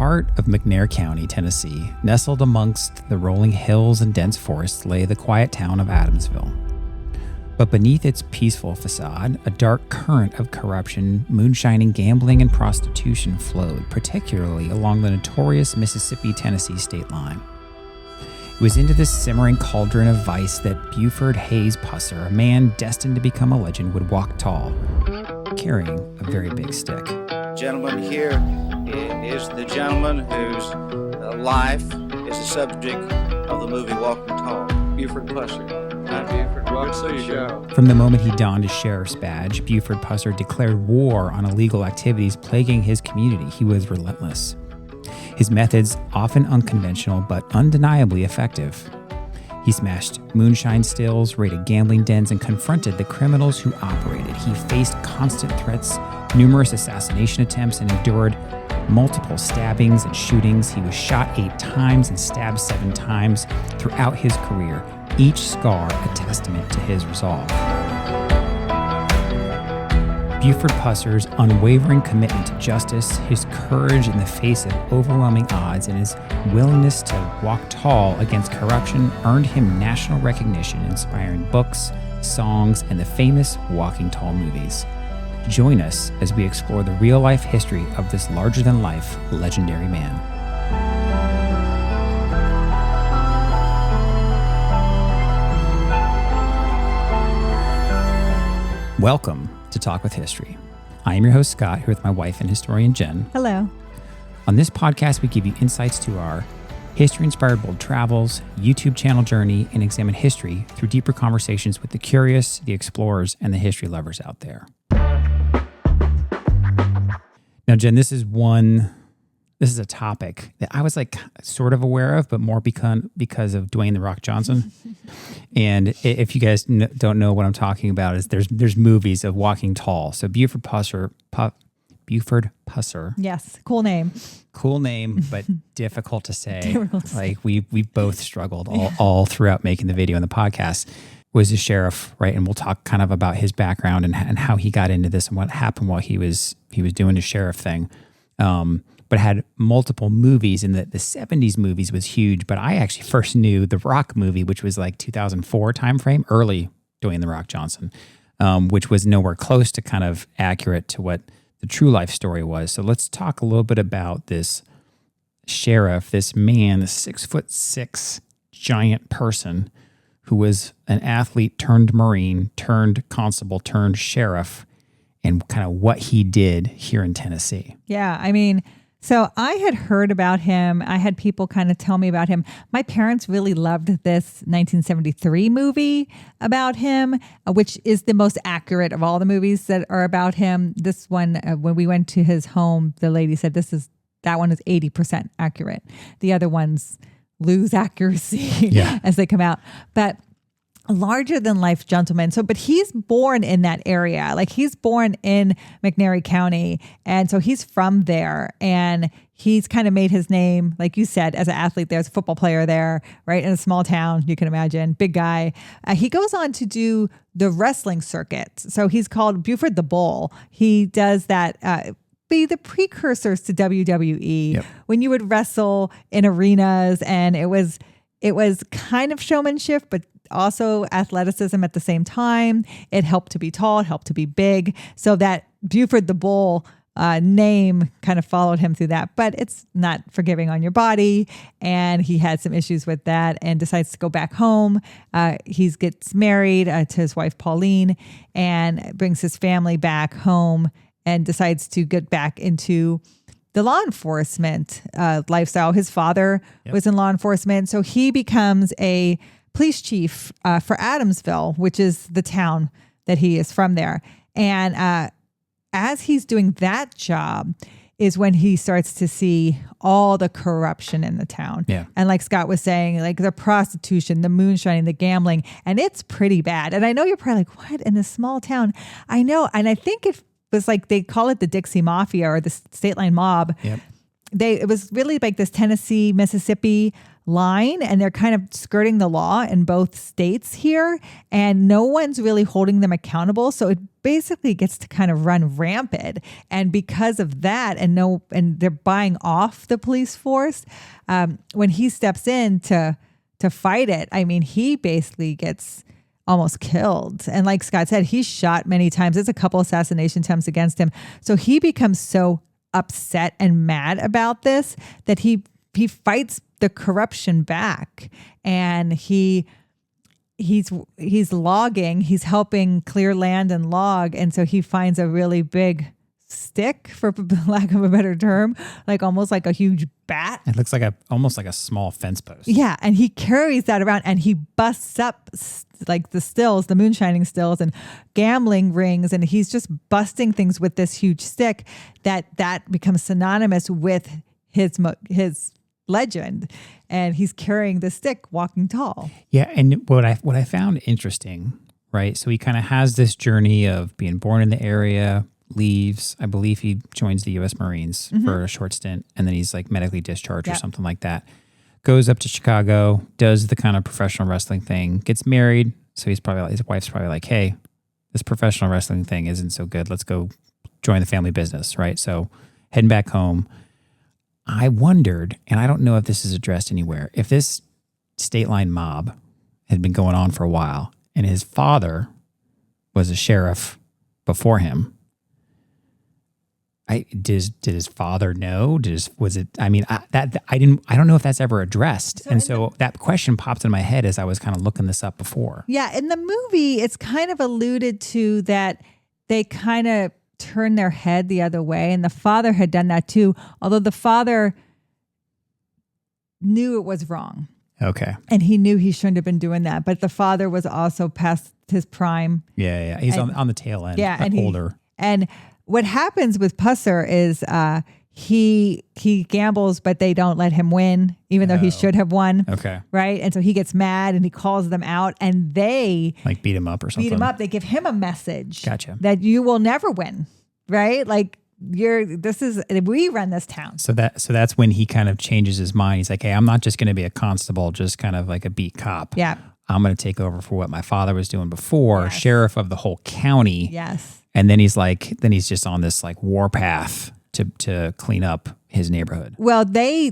heart of McNair County, Tennessee, nestled amongst the rolling hills and dense forests, lay the quiet town of Adamsville. But beneath its peaceful facade, a dark current of corruption, moonshining, gambling, and prostitution flowed, particularly along the notorious Mississippi-Tennessee state line. It was into this simmering cauldron of vice that Buford Hayes Pusser, a man destined to become a legend, would walk tall, carrying a very big stick. Gentleman here is the gentleman whose life is the subject of the movie Walking Tall, Buford Pusser. Hi, Buford. Welcome to the show. From the moment he donned his sheriff's badge, Buford Pusser declared war on illegal activities plaguing his community. He was relentless. His methods often unconventional, but undeniably effective. He smashed moonshine stills, raided gambling dens, and confronted the criminals who operated. He faced constant threats, numerous assassination attempts, and endured multiple stabbings and shootings. He was shot 8 times and stabbed 7 times throughout his career, each scar a testament to his resolve. Buford Pusser's unwavering commitment to justice, his courage in the face of overwhelming odds, and his willingness to walk tall against corruption earned him national recognition, inspiring books, songs, and the famous Walking Tall movies. Join us as we explore the real-life history of this larger-than-life legendary man. Welcome to Talk with History. I am your host, Scott, here with my wife and historian, Jenn. Hello. On this podcast, we give you insights to our history-inspired bold travels, YouTube channel journey, and examine history through deeper conversations with the curious, the explorers, and the history lovers out there. Now, Jenn, this is a topic that I was sort of aware of, but more because of Dwayne "The Rock" Johnson. And if you guys don't know what I'm talking about, is there's movies of walking tall. So Buford Pusser. Yes, cool name. Cool name, but difficult to say. Like we both struggled all throughout making the video and the podcast. Was a sheriff, right? And we'll talk kind of about his background and how he got into this and what happened while he was doing his sheriff thing. But had multiple movies, and the 70s movies was huge. But I actually first knew the Rock movie, which was like 2004 timeframe, early Dwayne "The Rock" Johnson, which was nowhere close to kind of accurate to what the true life story was. So let's talk a little bit about this sheriff, this man, this 6'6" giant person who was an athlete turned Marine, turned constable, turned sheriff, and kind of what he did here in Tennessee. Yeah, I mean, so I had heard about him. I had people kind of tell me about him. My parents really loved this 1973 movie about him, which is the most accurate of all the movies that are about him. This one, when we went to his home, the lady said that one is 80% accurate. The other ones lose accuracy as they come out. But a larger than life gentleman. So, but he's born in that area. Like he's born in McNair County. And so he's from there. And he's kind of made his name, like you said, as an athlete there, as a football player there, right? In a small town, you can imagine, big guy. He goes on to do the wrestling circuit. So he's called Buford the Bull. He does that, be the precursors to WWE when you would wrestle in arenas, and it was kind of showmanship, but also athleticism at the same time. It helped to be tall, it helped to be big. So that Buford the Bull name kind of followed him through that, but it's not forgiving on your body. And he had some issues with that and decides to go back home. He gets married to his wife, Pauline, and brings his family back home and decides to get back into the law enforcement lifestyle. His father was in law enforcement. So he becomes a police chief for Adamsville, which is the town that he is from there. And as he's doing that job is when he starts to see all the corruption in the town. Yeah. And like Scott was saying, like the prostitution, the moonshining, the gambling, and it's pretty bad. And I know you're probably like, what, in this small town? I know. And I think it was like, they call it the Dixie Mafia or the State Line Mob. Yep. It was really like this Tennessee, Mississippi line, and they're kind of skirting the law in both states here, and no one's really holding them accountable. So it basically gets to kind of run rampant. And because of that, and they're buying off the police force, when he steps in to fight it, I mean, he basically gets almost killed. And like Scott said, he's shot many times. There's a couple assassination attempts against him. So he becomes so upset and mad about this that he fights the corruption back, and he's logging, he's helping clear land and log. And so he finds a really big stick, for lack of a better term, like almost like a huge bat. It looks like almost like a small fence post. Yeah. And he carries that around, and he busts up like the stills, the moonshining stills and gambling rings. And he's just busting things with this huge stick that becomes synonymous with his legend. And he's carrying the stick, walking tall. Yeah. And what I found interesting, right? So he kind of has this journey of being born in the area, leaves. I believe he joins the U.S. Marines for a short stint, and then he's like medically discharged or something like that. Goes up to Chicago, does the kind of professional wrestling thing, gets married. So his wife's probably like, hey, this professional wrestling thing isn't so good. Let's go join the family business, right? So heading back home, I wondered, and I don't know if this is addressed anywhere, if this state line mob had been going on for a while, and his father was a sheriff before him. Did his father know? I don't know if that's ever addressed. So that question popped in my head as I was kind of looking this up before. Yeah. In the movie, it's kind of alluded to that they kind of turn their head the other way. And the father had done that too. Although the father knew it was wrong. Okay. And he knew he shouldn't have been doing that. But the father was also past his prime. Yeah. He's on the tail end. Yeah. And older. And what happens with Pusser is he gambles, but they don't let him win, even though he should have won. Okay. Right. And so he gets mad and he calls them out, and they like beat him up or something. Beat him up. They give him a message. Gotcha. That you will never win. Right. Like we run this town. So that's when he kind of changes his mind. He's like, hey, I'm not just going to be a constable, just kind of like a beat cop. Yeah. I'm going to take over for what my father was doing before, Yes. sheriff of the whole county. Yes. And then he's just on this like war path to clean up his neighborhood. Well, they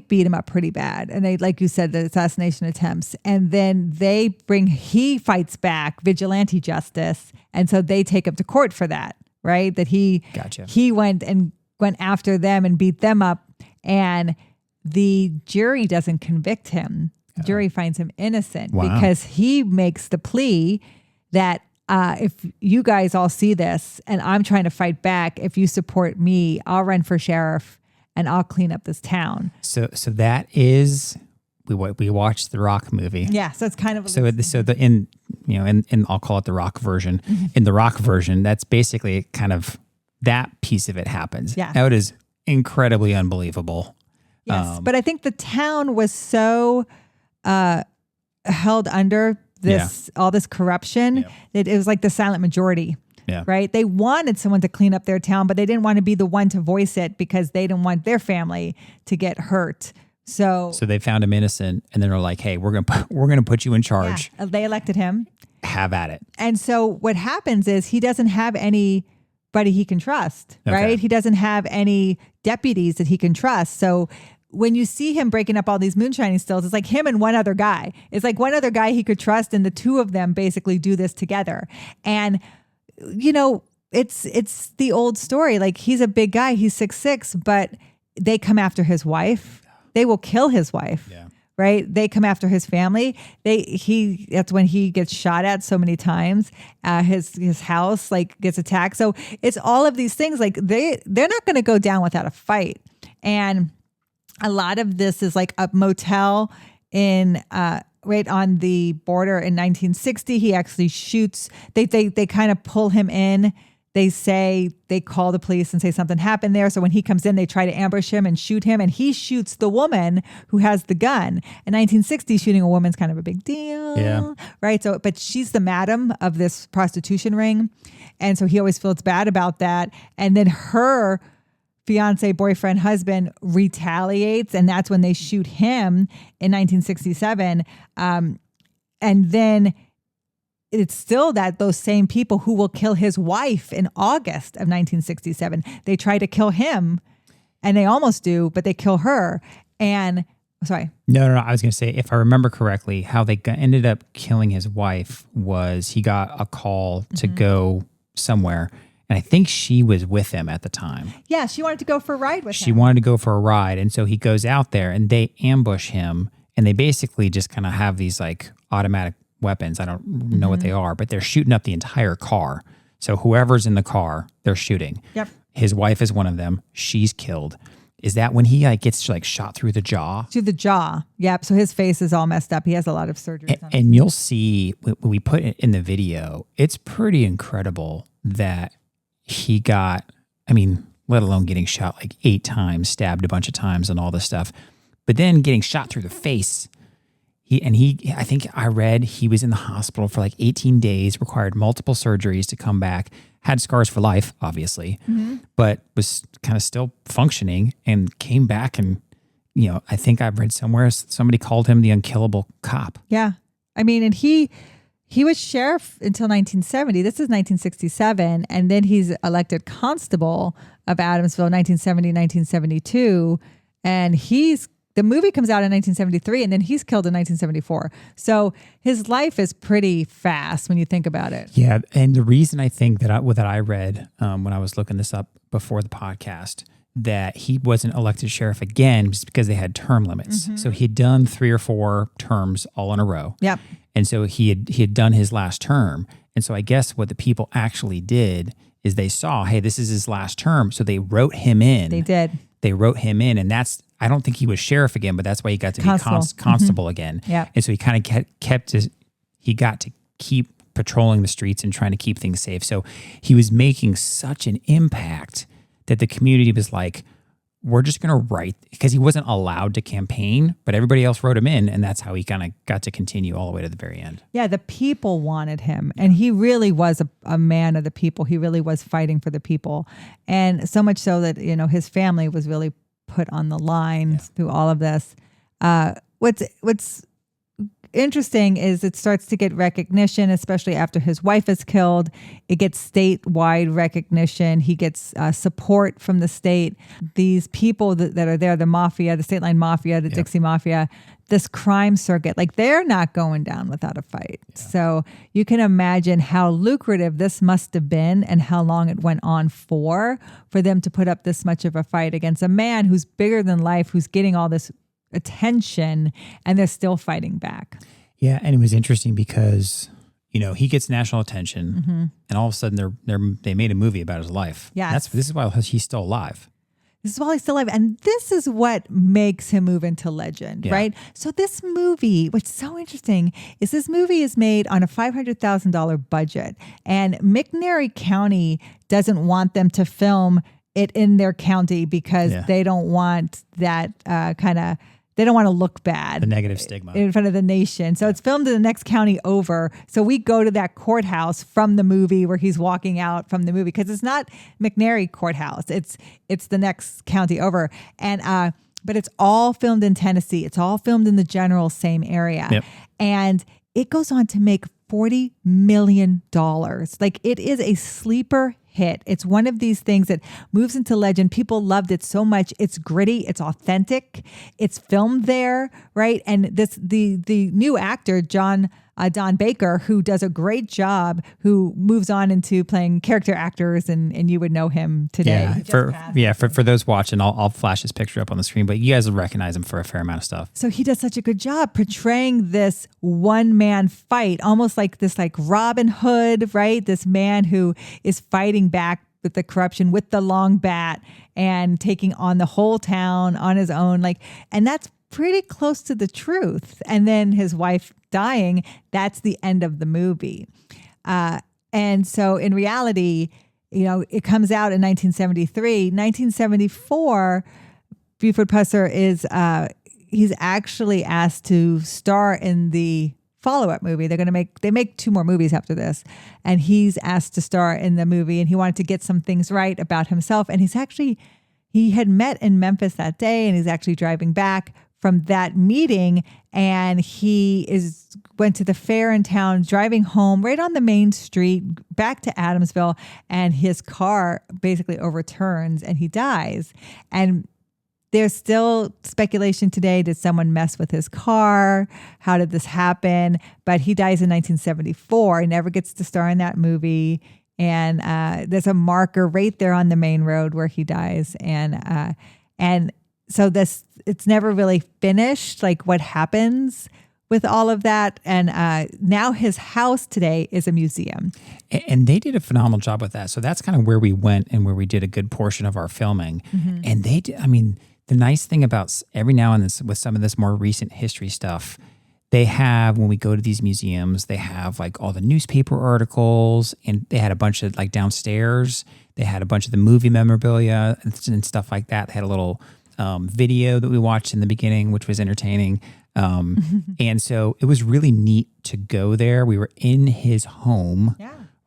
beat him up pretty bad. And they, like you said, the assassination attempts. And then he fights back, vigilante justice. And so they take him to court for that, right? That he went after them and beat them up. And the jury doesn't convict him. The jury finds him innocent because he makes the plea that if you guys all see this and I'm trying to fight back, if you support me, I'll run for sheriff and I'll clean up this town. So that is we watched the Rock movie. Yeah, so it's kind of in I'll call it the Rock version. Mm-hmm. In the Rock version, that's basically kind of that piece of it happens. Yeah, now it is incredibly unbelievable. Yes, but I think the town was so held under all this corruption. It was like the silent majority. Yeah. Right. They wanted someone to clean up their town, but they didn't want to be the one to voice it because they didn't want their family to get hurt. So they found him innocent, and then they're like, "Hey, we're gonna put you in charge." Yeah, they elected him. Have at it. And so what happens is he doesn't have anybody he can trust. Right. He doesn't have any deputies that he can trust. So when you see him breaking up all these moonshining stills, it's like him and one other guy. It's like one other guy he could trust, and the two of them basically do this together. And it's the old story. Like, he's a big guy, he's 6'6", but they come after his wife. They will kill his wife. Yeah. Right? They come after his family. That's when he gets shot at so many times. His house gets attacked. So it's all of these things. Like, they're not going to go down without a fight. And a lot of this is like a motel in right on the border in 1960. He actually shoots. They kind of pull him in. They call the police and say something happened there. So when he comes in, they try to ambush him and shoot him. And he shoots the woman who has the gun. In 1960, shooting a woman's kind of a big deal. Yeah. Right. So, but she's the madam of this prostitution ring. And so he always feels bad about that. And then her fiance, boyfriend, husband retaliates, and that's when they shoot him in 1967. And then it's still that those same people who will kill his wife in August of 1967. They try to kill him, and they almost do, but they kill her. And sorry. No. I was going to say, if I remember correctly, how they ended up killing his wife was he got a call to go somewhere. And I think she was with him at the time. Yeah, she wanted to go for a ride with him. She wanted to go for a ride. And so he goes out there and they ambush him. And they basically just kind of have these like automatic weapons. I don't know what they are, but they're shooting up the entire car. So whoever's in the car, they're shooting. Yep. His wife is one of them. She's killed. Is that when he like gets like shot through the jaw? To the jaw. Yep. So his face is all messed up. He has a lot of surgery. And you'll see when we put it in the video, it's pretty incredible that he got, I mean, let alone getting shot like 8 times, stabbed a bunch of times and all this stuff, but then getting shot through the face. I think I read he was in the hospital for like 18 days, required multiple surgeries to come back, had scars for life, obviously, but was kind of still functioning and came back. And, you know, I think I've read somewhere somebody called him the unkillable cop. Yeah. I mean, and he was sheriff until 1970. This is 1967. And then he's elected constable of Adamsville, 1970, 1972. And the movie comes out in 1973, and then he's killed in 1974. So his life is pretty fast when you think about it. Yeah, and the reason I think that I read when I was looking this up before the podcast, that he wasn't elected sheriff again was because they had term limits. So he had done 3 or 4 terms all in a row. Yep. And so he had done his last term. And so I guess what the people actually did is they saw, hey, this is his last term. So they wrote him in. They did. They wrote him in, and I don't think he was sheriff again, but that's why he got to be constable again. Yeah. And so he kind of he got to keep patrolling the streets and trying to keep things safe. So he was making such an impact that the community was like, we're just going to write, because he wasn't allowed to campaign, but everybody else wrote him in, and that's how he kind of got to continue all the way to the very end. Yeah, the people wanted him, and he really was a man of the people. He really was fighting for the people, and so much so that, you know, his family was really put on the line through all of this. What's interesting is it starts to get recognition, especially after his wife is killed. It gets statewide recognition. He gets support from the state. These people that are there, the mafia, the State Line Mafia, the Dixie Mafia, this crime circuit, like they're not going down without a fight. Yeah. So you can imagine how lucrative this must have been and how long it went on for them to put up this much of a fight against a man who's bigger than life, who's getting all this attention, and they're still fighting back. Yeah, and it was interesting because, you know, he gets national attention, and all of a sudden they made a movie about his life. Yeah, this is why he's still alive. This is why he's still alive, and this is what makes him move into legend, right? So this movie, what's so interesting is this movie is made on a $500,000 budget, and McNairy County doesn't want them to film it in their county because they don't want that they don't want to look bad. The negative stigma. In front of the nation. So it's filmed in the next county over. So we go to that courthouse from the movie where he's walking out from the movie, because it's not McNairy Courthouse. It's the next county over. And but it's all filmed in Tennessee. It's all filmed in the general same area. Yep. And it goes on to make $40 million. Like, it is a sleeper hit. It's one of these things that moves into legend. People loved it so much. It's gritty. It's authentic. It's filmed there, right? And the new actor, Don Baker, who does a great job, who moves on into playing character actors, and you would know him today. For those watching, I'll flash his picture up on the screen, but you guys will recognize him for a fair amount of stuff. So he does such a good job portraying this one-man fight, almost like this, like Robin Hood, right? This man who is fighting back with the corruption with the long bat and taking on the whole town on his own, and that's pretty close to the truth. And then his wife dying, that's the end of the movie. And so in reality, you know, it comes out in 1973. 1974, Buford Pusser is he's actually asked to star in the follow-up movie. They make 2 more movies after this, and he's asked to star in the movie, and he wanted to get some things right about himself, and he had met in Memphis that day, and he's actually driving back from that meeting, and went to the fair in town, driving home right on the main street back to Adamsville, and his car basically overturns and he dies. And there's still speculation today. Did someone mess with his car? How did this happen? But he dies in 1974. He never gets to star in that movie. And there's a marker right there on the main road where he dies. And so it's never really finished, like what happens with all of that. And now his house today is a museum. And they did a phenomenal job with that. So that's kind of where we went and where we did a good portion of our filming. Mm-hmm. And they did, the nice thing about every now and then with some of this more recent history stuff, they have, when we go to these museums, they have like all the newspaper articles, and they had a bunch of like downstairs, they had a bunch of the movie memorabilia and stuff like that. They had a little video that we watched in the beginning, which was entertaining. And so it was really neat to go there. We were in his home,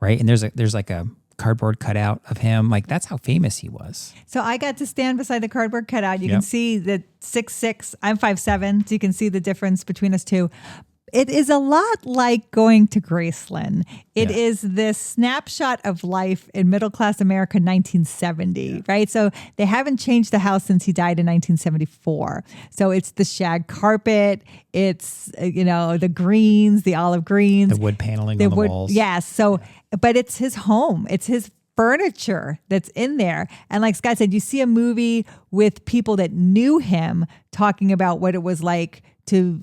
right? And there's like a cardboard cutout of him. Like, that's how famous he was. So I got to stand beside the cardboard cutout. You can see that 6'6", I'm 5'7", so you can see the difference between us two. It is a lot like going to Graceland. It is this snapshot of life in middle-class America, 1970, right? So they haven't changed the house since he died in 1974. So it's the shag carpet. It's, the greens, the olive greens. The wood paneling on the walls. Yes. So, but it's his home. It's his furniture that's in there. And like Scott said, you see a movie with people that knew him talking about what it was like to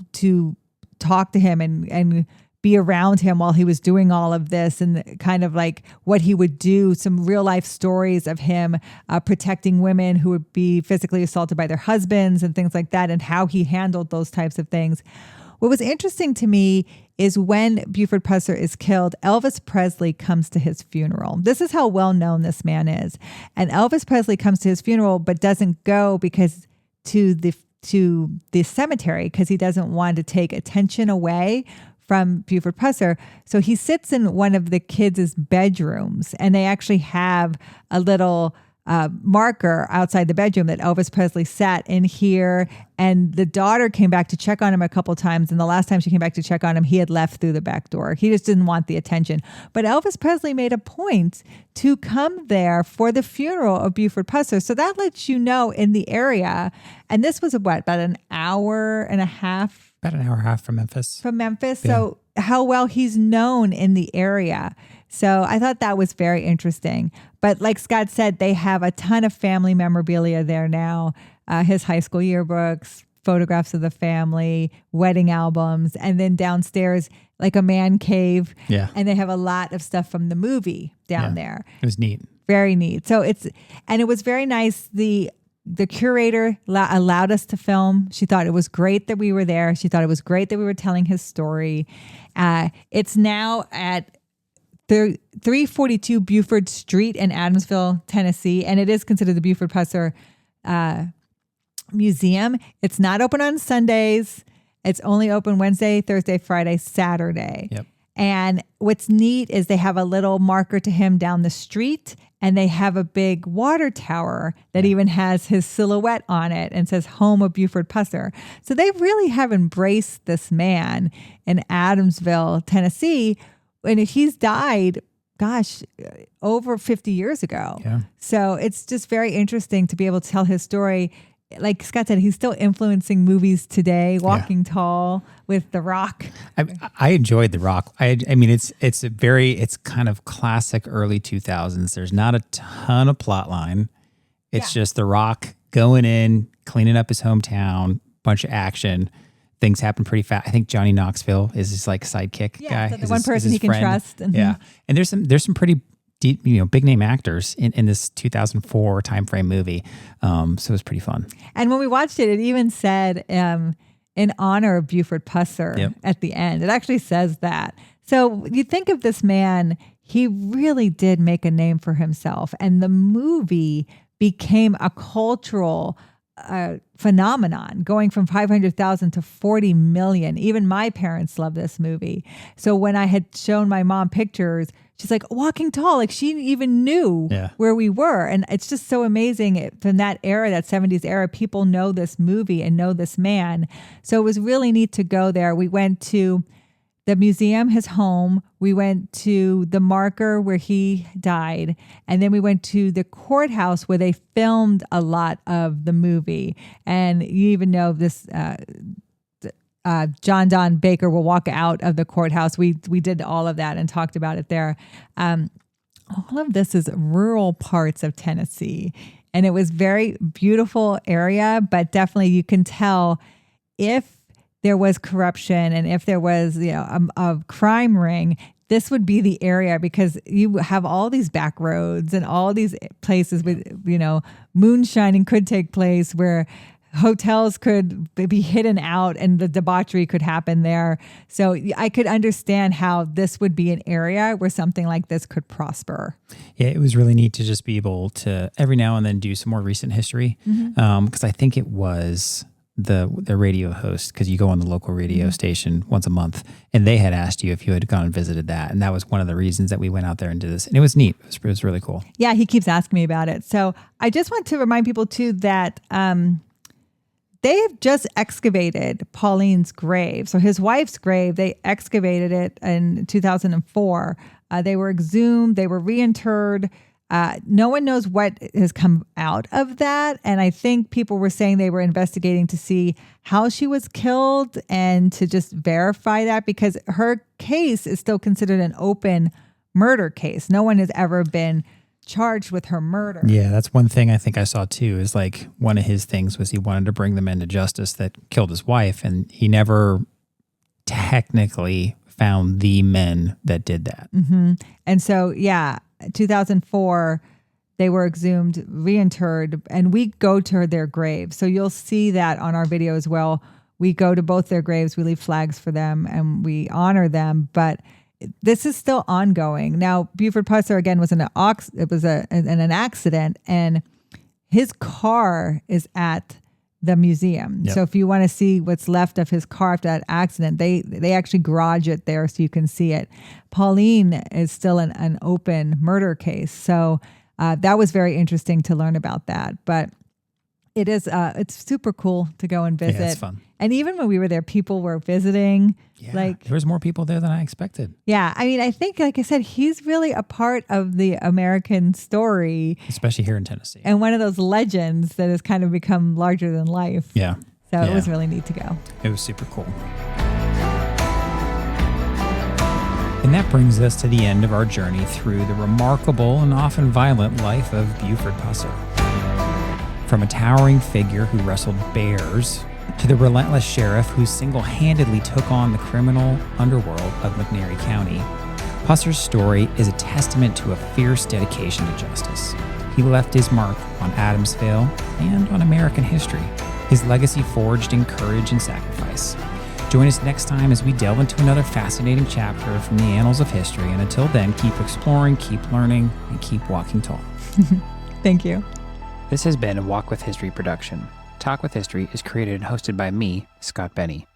talk to him and be around him while he was doing all of this, and kind of like what he would do, some real life stories of him protecting women who would be physically assaulted by their husbands and things like that, and how he handled those types of things. What was interesting to me is when Buford Pusser is killed, Elvis Presley comes to his funeral. This is how well known this man is. And Elvis Presley comes to his funeral, but doesn't go because to the cemetery, because he doesn't want to take attention away from Buford Pusser. So he sits in one of the kids' bedrooms, and they actually have a little marker outside the bedroom that Elvis Presley sat in here. And the daughter came back to check on him a couple times. And the last time she came back to check on him, he had left through the back door. He just didn't want the attention. But Elvis Presley made a point to come there for the funeral of Buford Pusser. So that lets you know in the area. And this was about an hour and a half. About an hour and a half from Memphis. Yeah. So how well he's known in the area. So I thought that was very interesting. But like Scott said, they have a ton of family memorabilia there now. His high school yearbooks, photographs of the family, wedding albums, and then downstairs, like a man cave. Yeah. And they have a lot of stuff from the movie down there. It was neat. Very neat. So it was very nice. The curator allowed us to film. She thought it was great that we were there. She thought it was great that we were telling his story. It's now at 342 Buford Street in Adamsville, Tennessee, and it is considered the Buford Pusser Museum. It's not open on Sundays. It's only open Wednesday, Thursday, Friday, Saturday. Yep. And what's neat is they have a little marker to him down the street, and they have a big water tower that even has his silhouette on it and says home of Buford Pusser. So they really have embraced this man in Adamsville, Tennessee. And he's died, over 50 years ago. Yeah. So it's just very interesting to be able to tell his story. Like Scott said, he's still influencing movies today. Walking Tall with The Rock. I enjoyed The Rock. It's kind of classic early 2000s. There's not a ton of plot line. It's just The Rock going in, cleaning up his hometown, bunch of action. Things happen pretty fast. I think Johnny Knoxville is his like sidekick guy. So the one person he can trust. Mm-hmm. Yeah, and there's some pretty deep, big name actors in this 2004 timeframe movie. So it was pretty fun. And when we watched it, it even said in honor of Buford Pusser at the end. It actually says that. So you think of this man, he really did make a name for himself, and the movie became a cultural phenomenon, going from 500,000 to 40 million. Even my parents love this movie. So when I had shown my mom pictures, she's like, Walking Tall. Like she even knew where we were. And it's just so amazing from that era, that 70s era, people know this movie and know this man. So it was really neat to go there. We went to the museum, his home. We went to the marker where he died. And then we went to the courthouse where they filmed a lot of the movie. And you even know this, John Don Baker will walk out of the courthouse. We did all of that and talked about it there. All of this is rural parts of Tennessee. And it was very beautiful area, but definitely you can tell if there was corruption and if there was, a crime ring, this would be the area because you have all these back roads and all these places with, moonshining could take place where hotels could be hidden out and the debauchery could happen there. So I could understand how this would be an area where something like this could prosper. Yeah, it was really neat to just be able to every now and then do some more recent history. Because I think it was the radio host, because you go on the local radio station once a month, and they had asked you if you had gone and visited that. And that was one of the reasons that we went out there and did this. And it was neat. It was really cool. Yeah, he keeps asking me about it. So I just want to remind people too that they have just excavated Pauline's grave. So his wife's grave, they excavated it in 2004. They were exhumed. They were reinterred. No one knows what has come out of that. And I think people were saying they were investigating to see how she was killed and to just verify that because her case is still considered an open murder case. No one has ever been charged with her murder. Yeah, that's one thing I think I saw too, is like one of his things was he wanted to bring the men to justice that killed his wife, and he never technically found the men that did that. And so, 2004, they were exhumed, reinterred, and we go to their graves. So you'll see that on our video as well. We go to both their graves, we leave flags for them, and we honor them, but this is still ongoing. Now, Buford Pusser, again, was in an accident, and his car is at the museum. So if you want to see what's left of his car after that accident, they actually garage it there so you can see it. Pauline is still an open murder case. So that was very interesting to learn about that. But it is it's super cool to go and visit. Yeah, it's fun. And even when we were there, people were visiting. There was more people there than I expected. Yeah. I mean, I think, like I said, he's really a part of the American story. Especially here in Tennessee. And one of those legends that has kind of become larger than life. Yeah. So it was really neat to go. It was super cool. And that brings us to the end of our journey through the remarkable and often violent life of Buford Pusser. From a towering figure who wrestled bears to the relentless sheriff who single-handedly took on the criminal underworld of McNairy County, Pusser's story is a testament to a fierce dedication to justice. He left his mark on Adamsville and on American history, his legacy forged in courage and sacrifice. Join us next time as we delve into another fascinating chapter from the annals of history. And until then, keep exploring, keep learning, and keep walking tall. Thank you. This has been a Walk with History production. Talk with History is created and hosted by me, Scott Benny.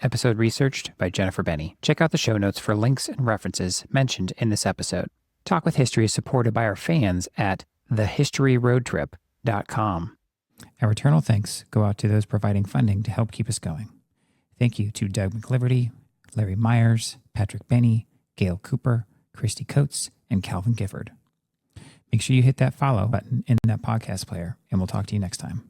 Episode researched by Jennifer Benny. Check out the show notes for links and references mentioned in this episode. Talk with History is supported by our fans at thehistoryroadtrip.com. Our eternal thanks go out to those providing funding to help keep us going. Thank you to Doug McLiverty, Larry Myers, Patrick Benny, Gail Cooper, Christy Coates, and Calvin Gifford. Make sure you hit that follow button in that podcast player, and we'll talk to you next time.